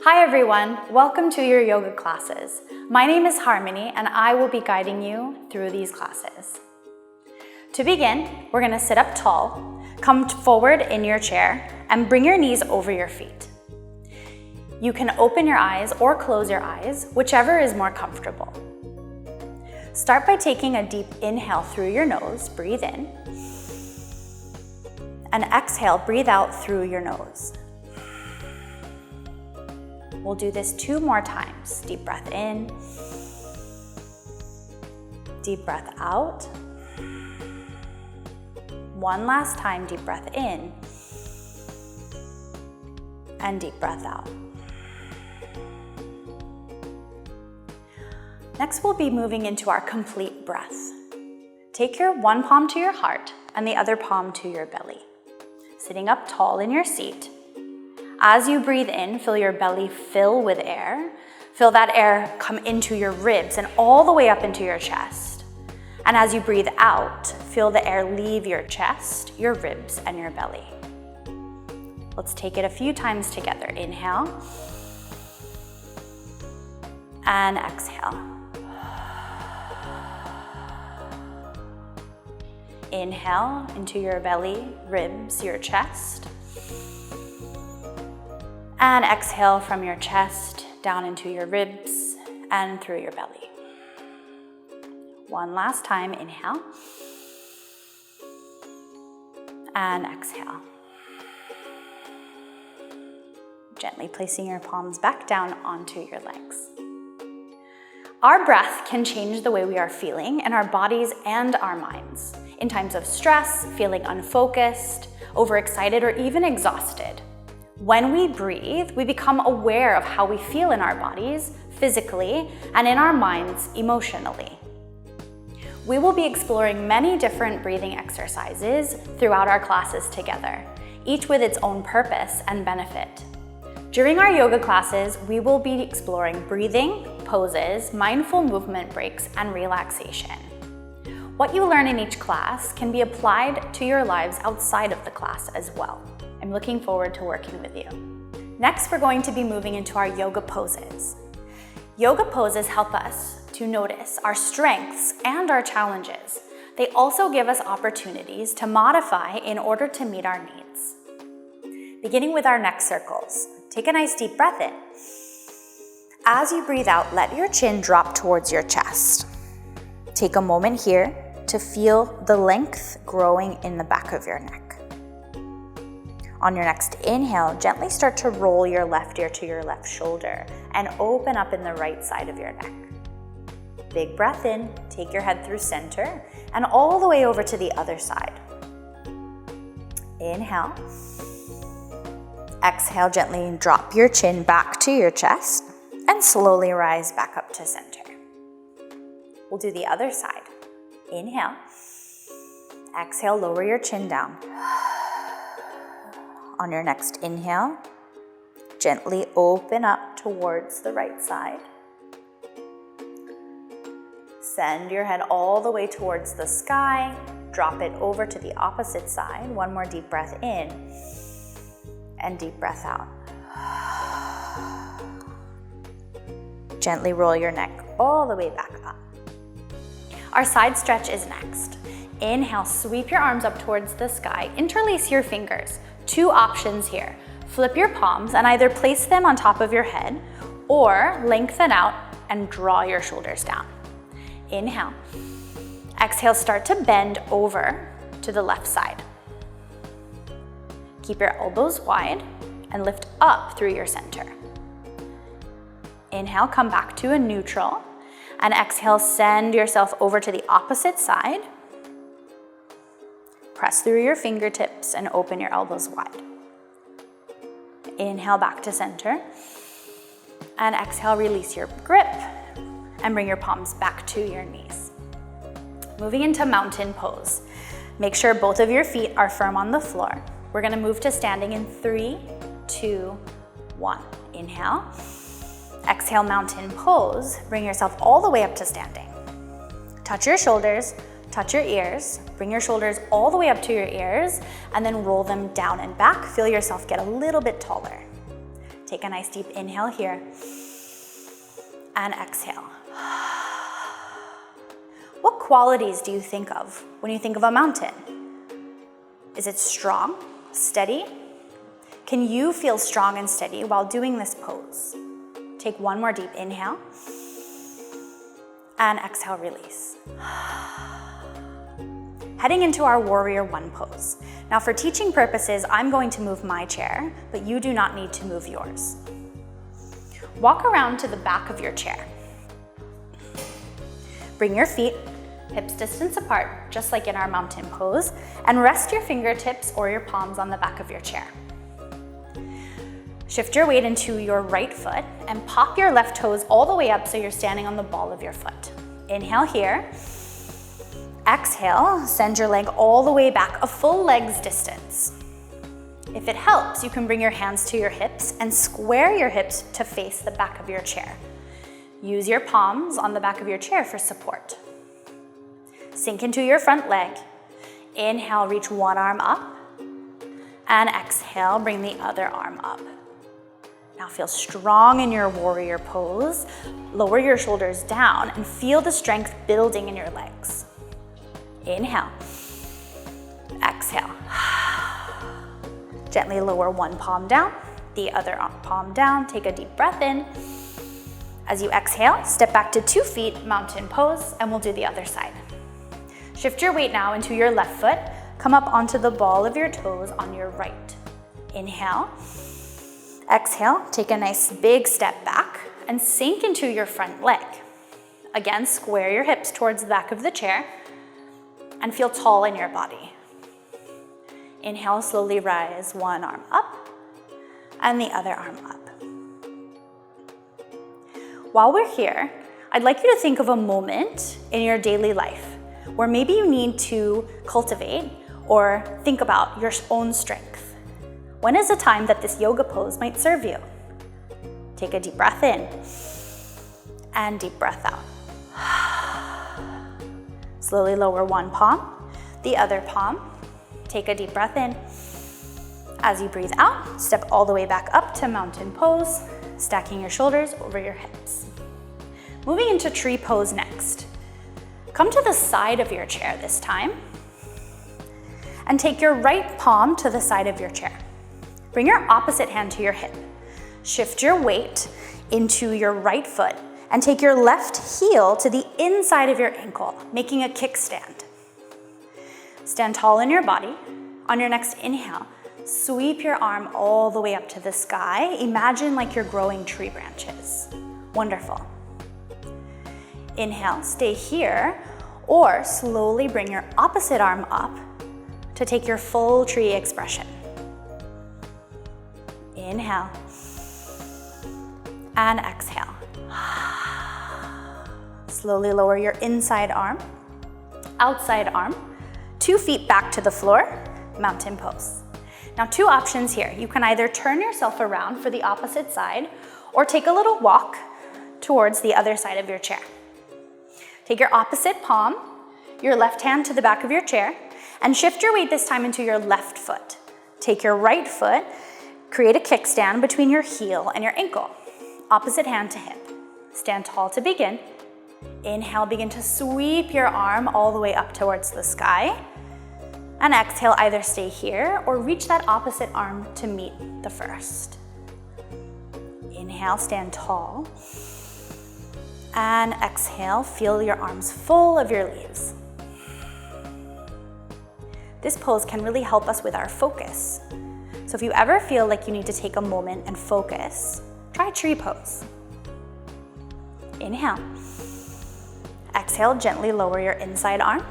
Hi everyone, welcome to your yoga classes. My name is Harmony and I will be guiding you through these classes. To begin, we're going to sit up tall, come forward in your chair, and bring your knees over your feet. You can open your eyes or close your eyes, whichever is more comfortable. Start by taking a deep inhale through your nose, breathe in, and exhale, breathe out through your nose. We'll do this 2 more times. Deep breath in, deep breath out. One last time, deep breath in, and deep breath out. Next, we'll be moving into our complete breath. Take your one palm to your heart and the other palm to your belly. Sitting up tall in your seat. As you breathe in, feel your belly fill with air. Feel that air come into your ribs and all the way up into your chest. And as you breathe out, feel the air leave your chest, your ribs, and your belly. Let's take it a few times together. Inhale and exhale. Inhale into your belly, ribs, your chest. And exhale from your chest down into your ribs and through your belly. One last time, inhale. And exhale. Gently placing your palms back down onto your legs. Our breath can change the way we are feeling in our bodies and our minds. In times of stress, feeling unfocused, overexcited, or even exhausted. When we breathe, we become aware of how we feel in our bodies, physically, and in our minds, emotionally. We will be exploring many different breathing exercises throughout our classes together, each with its own purpose and benefit. During our yoga classes, we will be exploring breathing, poses, mindful movement breaks, and relaxation. What you learn in each class can be applied to your lives outside of the class as well. I'm looking forward to working with you. Next, we're going to be moving into our yoga poses. Yoga poses help us to notice our strengths and our challenges. They also give us opportunities to modify in order to meet our needs. Beginning with our neck circles, take a nice deep breath in. As you breathe out, let your chin drop towards your chest. Take a moment here to feel the length growing in the back of your neck. On your next inhale, gently start to roll your left ear to your left shoulder and open up in the right side of your neck. Big breath in, take your head through center and all the way over to the other side. Inhale. Exhale, gently drop your chin back to your chest and slowly rise back up to center. We'll do the other side. Inhale. Exhale, lower your chin down. On your next inhale, gently open up towards the right side. Send your head all the way towards the sky. Drop it over to the opposite side. One more deep breath in and deep breath out. Gently roll your neck all the way back up. Our side stretch is next. Inhale, sweep your arms up towards the sky. Interlace your fingers. 2 options here. Flip your palms and either place them on top of your head or lengthen out and draw your shoulders down. Inhale. Exhale, start to bend over to the left side. Keep your elbows wide and lift up through your center. Inhale, come back to a neutral, and exhale, send yourself over to the opposite side. Press through your fingertips and open your elbows wide. Inhale back to center. And exhale, release your grip and bring your palms back to your knees. Moving into mountain pose. Make sure both of your feet are firm on the floor. We're gonna move to standing in 3, 2, 1. Inhale. Exhale, mountain pose. Bring yourself all the way up to standing. Touch your shoulders, touch your ears, bring your shoulders all the way up to your ears, and then roll them down and back. Feel yourself get a little bit taller. Take a nice deep inhale here. And exhale. What qualities do you think of when you think of a mountain? Is it strong, steady? Can you feel strong and steady while doing this pose? Take one more deep inhale. And exhale, release. Heading into our warrior one pose. Now for teaching purposes, I'm going to move my chair, but you do not need to move yours. Walk around to the back of your chair. Bring your feet hips distance apart, just like in our mountain pose, and rest your fingertips or your palms on the back of your chair. Shift your weight into your right foot and pop your left toes all the way up so you're standing on the ball of your foot. Inhale here. Exhale, send your leg all the way back, a full leg's distance. If it helps, you can bring your hands to your hips and square your hips to face the back of your chair. Use your palms on the back of your chair for support. Sink into your front leg. Inhale, reach one arm up. And exhale, bring the other arm up. Now feel strong in your warrior pose. Lower your shoulders down and feel the strength building in your legs. Inhale. Exhale. Gently lower one palm down, the other palm down. Take a deep breath in. As you exhale, step back to 2 feet, mountain pose, and we'll do the other side. Shift your weight now into your left foot. Come up onto the ball of your toes on your right. Inhale. Exhale, take a nice big step back and sink into your front leg. Again, square your hips towards the back of the chair and feel tall in your body. Inhale, slowly rise one arm up and the other arm up. While we're here, I'd like you to think of a moment in your daily life where maybe you need to cultivate or think about your own strength. When is a time that this yoga pose might serve you? Take a deep breath in and deep breath out. Slowly lower one palm, the other palm. Take a deep breath in. As you breathe out, step all the way back up to mountain pose, stacking your shoulders over your hips. Moving into tree pose next. Come to the side of your chair this time and take your right palm to the side of your chair. Bring your opposite hand to your hip. Shift your weight into your right foot and take your left heel to the inside of your ankle, making a kickstand. Stand tall in your body. On your next inhale, sweep your arm all the way up to the sky. Imagine like you're growing tree branches. Wonderful. Inhale, stay here, or slowly bring your opposite arm up to take your full tree expression. Inhale and exhale. Slowly lower your inside arm, outside arm, 2 feet back to the floor, mountain pose. Now 2 options here. You can either turn yourself around for the opposite side or take a little walk towards the other side of your chair. Take your opposite palm, your left hand to the back of your chair, and shift your weight this time into your left foot. Take your right foot, create a kickstand between your heel and your ankle. Opposite hand to hip. Stand tall to begin. Inhale, begin to sweep your arm all the way up towards the sky. And exhale, either stay here or reach that opposite arm to meet the first. Inhale, stand tall. And exhale, feel your arms full of your leaves. This pose can really help us with our focus. So if you ever feel like you need to take a moment and focus, try tree pose. Inhale. Exhale, gently lower your inside arm,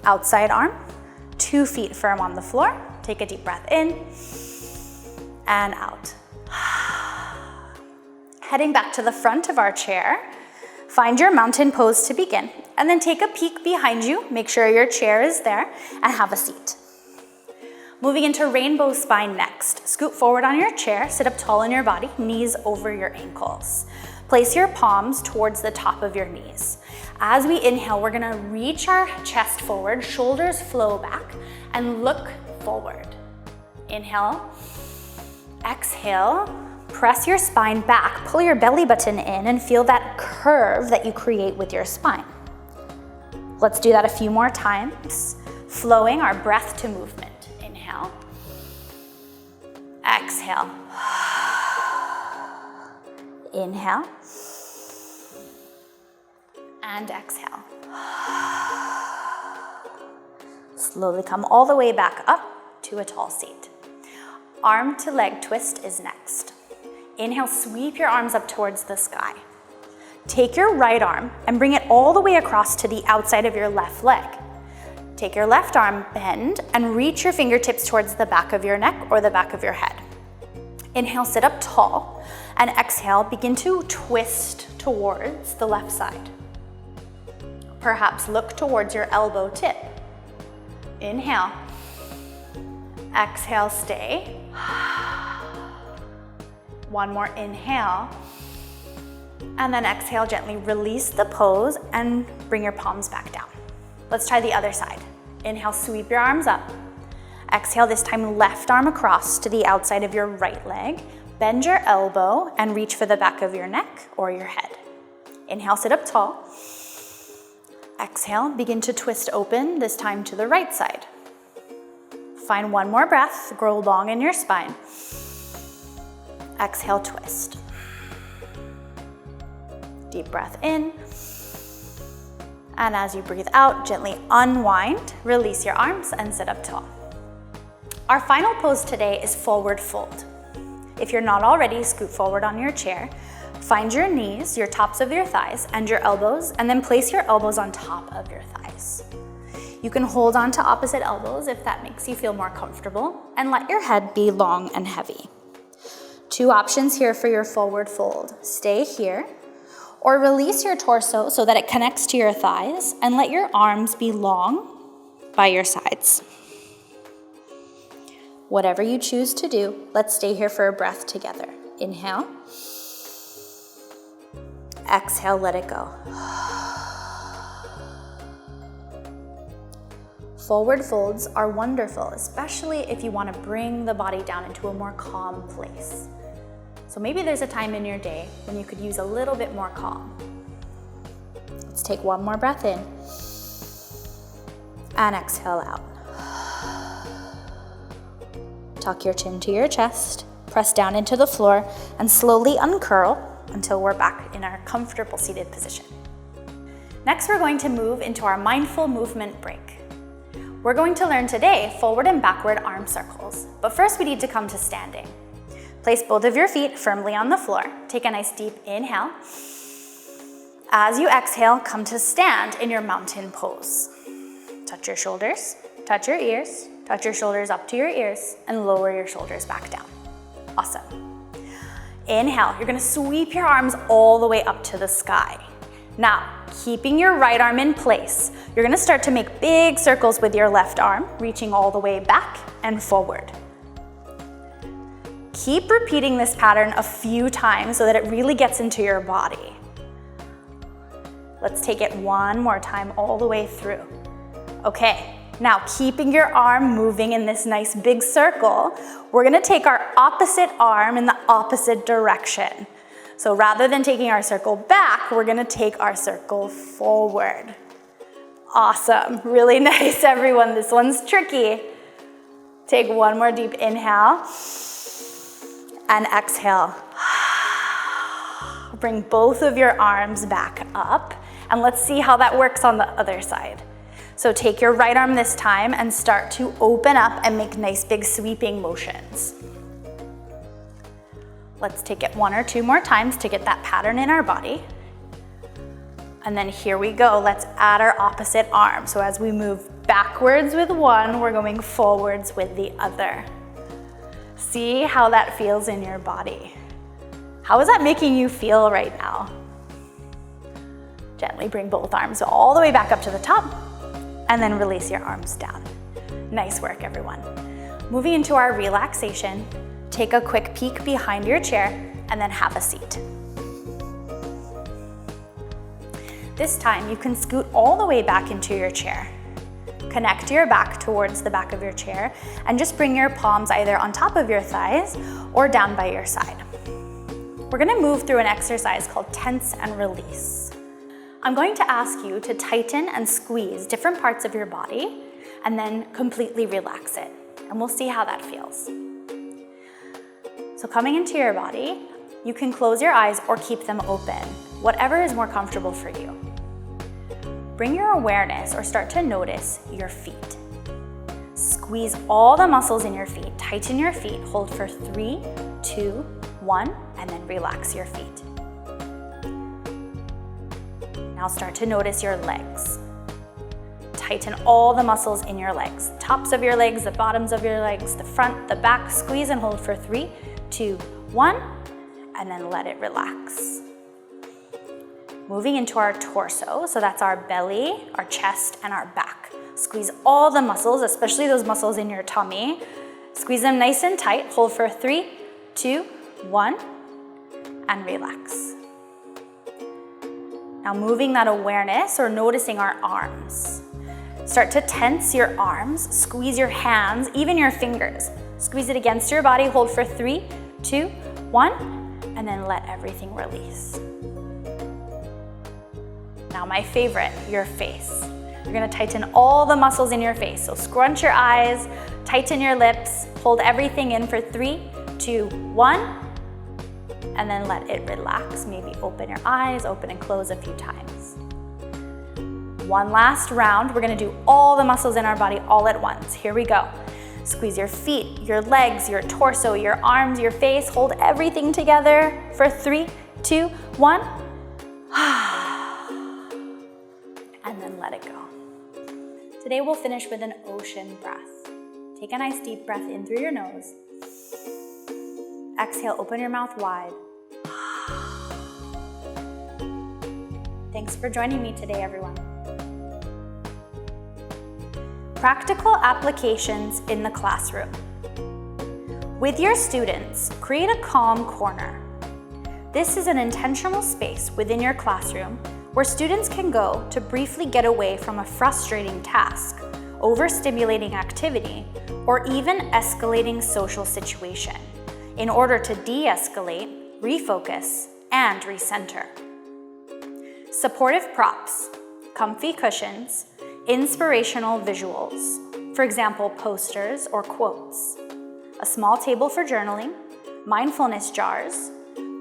outside arm, 2 feet firm on the floor. Take a deep breath in and out. Heading back to the front of our chair, find your mountain pose to begin, and then take a peek behind you, make sure your chair is there, and have a seat. Moving into rainbow spine next. Scoot forward on your chair, sit up tall in your body, knees over your ankles. Place your palms towards the top of your knees. As we inhale, we're gonna reach our chest forward, shoulders flow back, and look forward. Inhale, exhale, Press your spine back, pull your belly button in, and feel that curve that you create with your spine. Let's do that a few more times, flowing our breath to movement. Inhale. Exhale. Inhale. And exhale. Slowly come all the way back up to a tall seat. Arm to leg twist is next. Inhale, sweep your arms up towards the sky. Take your right arm and bring it all the way across to the outside of your left leg. Take your left arm, bend, and reach your fingertips towards the back of your neck or the back of your head. Inhale, sit up tall, and exhale, begin to twist towards the left side. Perhaps look towards your elbow tip. Inhale. Exhale, stay. One more inhale. And then exhale, gently release the pose and bring your palms back down. Let's try the other side. Inhale, sweep your arms up. Exhale, this time left arm across to the outside of your right leg. Bend your elbow and reach for the back of your neck or your head. Inhale, sit up tall. Exhale, begin to twist open, this time to the right side. Find one more breath, grow long in your spine. Exhale, twist. Deep breath in. And as you breathe out, gently unwind, release your arms, and sit up tall. Our final pose today is forward fold. If you're not already, scoot forward on your chair. Find your knees, your tops of your thighs, and your elbows, and then place your elbows on top of your thighs. You can hold on to opposite elbows if that makes you feel more comfortable, and let your head be long and heavy. Two options here for your forward fold. Stay here, or release your torso so that it connects to your thighs, and let your arms be long by your sides. Whatever you choose to do, let's stay here for a breath together. Inhale. Exhale, let it go. Forward folds are wonderful, especially if you want to bring the body down into a more calm place. So maybe there's a time in your day when you could use a little bit more calm. Let's take one more breath in and exhale out. Tuck your chin to your chest, press down into the floor, and slowly uncurl until we're back in our comfortable seated position. Next, we're going to move into our mindful movement break. We're going to learn today forward and backward arm circles, but first we need to come to standing. Place both of your feet firmly on the floor. Take a nice deep inhale. As you exhale, come to stand in your mountain pose. Touch your shoulders, touch your ears, touch your shoulders up to your ears, and lower your shoulders back down. Awesome. Inhale, you're gonna sweep your arms all the way up to the sky. Now, keeping your right arm in place, you're gonna start to make big circles with your left arm, reaching all the way back and forward. Keep repeating this pattern a few times so that it really gets into your body. Let's take it one more time all the way through. Okay, now keeping your arm moving in this nice big circle, we're gonna take our opposite arm in the opposite direction. So rather than taking our circle back, we're gonna take our circle forward. Awesome, really nice everyone. This one's tricky. Take one more deep inhale and exhale. Bring both of your arms back up, and let's see how that works on the other side. So take your right arm this time and start to open up and make nice big sweeping motions. Let's take it one or two more times to get that pattern in our body. And then here we go, let's add our opposite arm. So as we move backwards with one, we're going forwards with the other. See how that feels in your body. How is that making you feel right now? Gently bring both arms all the way back up to the top, and then release your arms down. Nice work, everyone. Moving into our relaxation, take a quick peek behind your chair, and then have a seat. This time, you can scoot all the way back into your chair. Connect your back towards the back of your chair, and just bring your palms either on top of your thighs or down by your side. We're gonna move through an exercise called tense and release. I'm going to ask you to tighten and squeeze different parts of your body and then completely relax it. And we'll see how that feels. So coming into your body, you can close your eyes or keep them open, whatever is more comfortable for you. Bring your awareness or start to notice your feet. Squeeze all the muscles in your feet, tighten your feet, hold for 3, 2, 1, and then relax your feet. Now start to notice your legs. Tighten all the muscles in your legs, tops of your legs, the bottoms of your legs, the front, the back, squeeze and hold for 3, 2, 1, and then let it relax. Moving into our torso, so that's our belly, our chest, and our back. Squeeze all the muscles, especially those muscles in your tummy. Squeeze them nice and tight, hold for 3, 2, 1, and relax. Now moving that awareness or noticing our arms. Start to tense your arms, squeeze your hands, even your fingers. Squeeze it against your body, hold for 3, 2, 1, and then let everything release. Now my favorite, your face. You're gonna tighten all the muscles in your face. So scrunch your eyes, tighten your lips, hold everything in for 3, 2, 1, and then let it relax. Maybe open your eyes, open and close a few times. One last round. We're gonna do all the muscles in our body all at once. Here we go. Squeeze your feet, your legs, your torso, your arms, your face. Hold everything together for 3, 2, 1. And then let it go. Today we'll finish with an ocean breath. Take a nice deep breath in through your nose. Exhale, open your mouth wide. Thanks for joining me today, everyone. Practical applications in the classroom. With your students, create a calm corner. This is an intentional space within your classroom where students can go to briefly get away from a frustrating task, overstimulating activity, or even escalating social situation in order to de-escalate, refocus, and recenter. Supportive props, comfy cushions, inspirational visuals, for example, posters or quotes, a small table for journaling, mindfulness jars,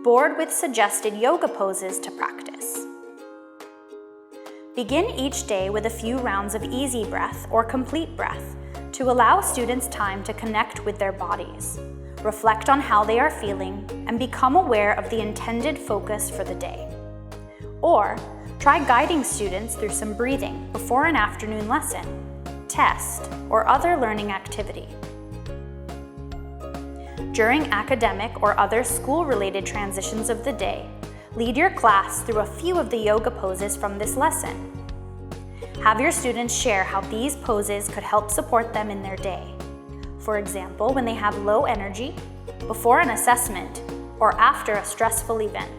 board with suggested yoga poses to practice. Begin each day with a few rounds of easy breath or complete breath to allow students time to connect with their bodies, reflect on how they are feeling, and become aware of the intended focus for the day. Or try guiding students through some breathing before an afternoon lesson, test, or other learning activity. During academic or other school-related transitions of the day, lead your class through a few of the yoga poses from this lesson. Have your students share how these poses could help support them in their day. For example, when they have low energy, before an assessment, or after a stressful event.